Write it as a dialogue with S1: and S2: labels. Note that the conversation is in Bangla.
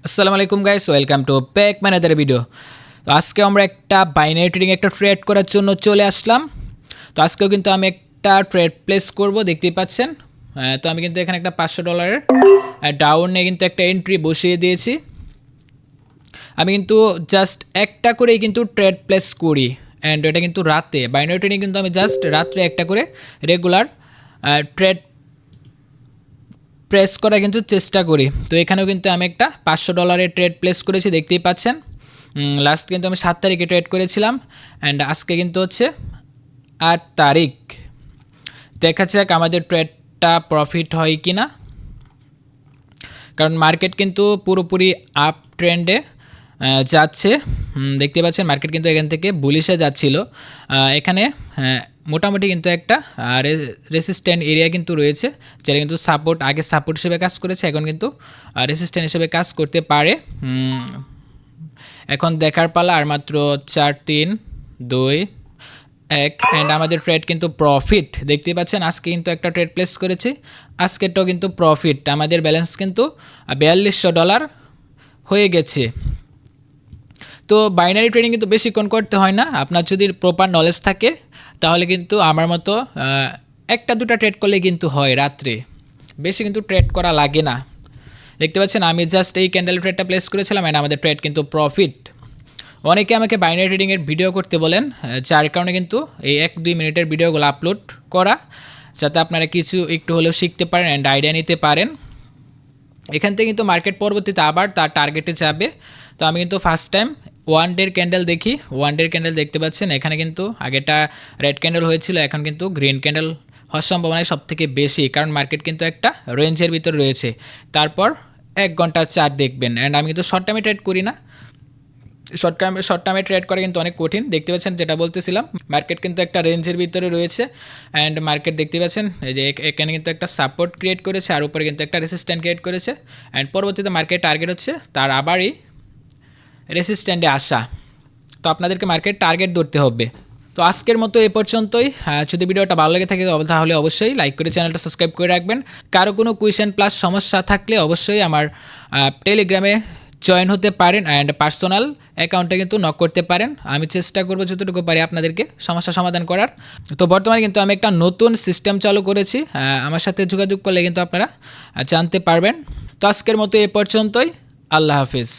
S1: আসসালামু আলাইকুম guys, welcome to back manager video. তো আজকে আমরা একটা বাইনারি ট্রেডিং একটা ট্রেড করার জন্য চলে আসলাম। তো আজকেও কিন্তু আমি একটা ট্রেড প্লেস করব, দেখতেই পাচ্ছেন। তো আমি কিন্তু এখানে একটা $500 ডাউনে কিন্তু একটা এন্ট্রি বসিয়ে দিয়েছি। আমি কিন্তু জাস্ট একটা করেই কিন্তু ট্রেড প্লেস করি, অ্যান্ড এটা কিন্তু রাতে বাইনারি ট্রেডিং কিন্তু আমি জাস্ট রাত্রে একটা করে রেগুলার ট্রেড প্রেস করা কিন্তু চেষ্টা করি। তো এখানেও কিন্তু আমি একটা $500 ট্রেড প্লেস করেছি, দেখতেই পাচ্ছেন। লাস্ট কিন্তু আমি 7 তারিখে ট্রেড করেছিলাম, অ্যান্ড আজকে কিন্তু হচ্ছে 8 তারিখ। দেখা যাক আমাদের ট্রেডটা প্রফিট হয় কি না, কারণ মার্কেট কিন্তু পুরোপুরি আপ ট্রেন্ডে যাচ্ছে। দেখতে পাচ্ছেন মার্কেট কিন্তু এখান থেকে বুলিশে যাচ্ছিল। এখানে মোটামুটি কিন্তু একটা রেসিস্ট্যান্ট এরিয়া কিন্তু রয়েছে, যেটা কিন্তু সাপোর্ট, আগে সাপোর্ট হিসেবে কাজ করেছে, এখন কিন্তু রেসিস্ট্যান্ট হিসেবে কাজ করতে পারে। এখন দেখার পালা, আর মাত্র 4 3 2 1, অ্যান্ড আমাদের ট্রেড কিন্তু প্রফিট, দেখতেই পাচ্ছেন। আজকে কিন্তু একটা ট্রেড প্লেস করেছি, আজকেরটাও কিন্তু প্রফিট। আমাদের ব্যালেন্স কিন্তু $4200 হয়ে গেছে। তো বাইনারি ট্রেডিং কিন্তু বেশিক্ষণ করতে হয় না, আপনার যদি প্রপার নলেজ থাকে তাহলে কিন্তু আমার মতো একটা দুটা ট্রেড করলে কিন্তু হয় রাত্রে, বেশি কিন্তু ট্রেড করা লাগে না। দেখতে পাচ্ছেন আমি জাস্ট এই ক্যান্ডেল ট্রেডটা প্লেস করেছিলাম, অ্যান্ড আমাদের ট্রেড কিন্তু প্রফিট। অনেকে আমাকে বাইনারি ট্রেডিংয়ের ভিডিও করতে বলেন, যার কারণে কিন্তু এই 1-2 মিনিটের ভিডিওগুলো আপলোড করা, যাতে আপনারা কিছু একটু হলেও শিখতে পারেন অ্যান্ড আইডিয়া নিতে পারেন। এখান থেকে কিন্তু মার্কেট পরবর্তীতে আবার তার টার্গেটে যাবে। তো আমি কিন্তু ফার্স্ট টাইম ওয়ান ডের ক্যান্ডেল দেখি। ওয়ান ডের ক্যান্ডেল দেখতে পাচ্ছেন, এখানে কিন্তু আগেটা রেড ক্যান্ডেল হয়েছিল, এখন কিন্তু গ্রিন ক্যান্ডেল হওয়ার সম্ভাবনায় সবথেকে বেশি, কারণ মার্কেট কিন্তু একটা রেঞ্জের ভিতর রয়েছে। তারপর 1 ঘন্টার চার্ট দেখবেন, অ্যান্ড আমি কিন্তু শর্ট টাইমে ট্রেড করি না। শর্ট টার্মে ট্রেড করা কিন্তু অনেক কঠিন। দেখতে পাচ্ছেন যেটা বলতেছিলাম, মার্কেট কিন্তু একটা রেঞ্জের ভিতরে রয়েছে, অ্যান্ড মার্কেট দেখতে পাচ্ছেন এই যে এখানে কিন্তু একটা সাপোর্ট ক্রিয়েট করেছে, আর উপরে কিন্তু একটা রেসিস্ট্যান্ট ক্রিয়েট করেছে, অ্যান্ড পরবর্তীতে মার্কেট টার্গেট হচ্ছে তার আবারই রেসিস্ট্যান্টে আসা। তো আপনাদেরকে মার্কেট টার্গেট ধরতে হবে। তো আজকের মতো এ পর্যন্তই। যদি ভিডিওটা ভালো লেগে থাকে তাহলে অবশ্যই লাইক করে চ্যানেলটা সাবস্ক্রাইব করে রাখবেন। কারো কোনো কোয়েশ্চেন প্লাস সমস্যা থাকলে অবশ্যই আমার টেলিগ্রামে জয়েন হতে পারেন, অ্যান্ড পার্সোনাল অ্যাকাউন্টে কিন্তু নক করতে পারেন। আমি চেষ্টা করবো যতটুকু পারি আপনাদেরকে সমস্যা সমাধান করার। তো বর্তমানে কিন্তু আমি একটা নতুন সিস্টেম চালু করেছি, আমার সাথে যোগাযোগ করলে কিন্তু আপনারা জানতে পারবেন। তো আজকের মতো এ পর্যন্তই। আল্লাহ হাফিজ।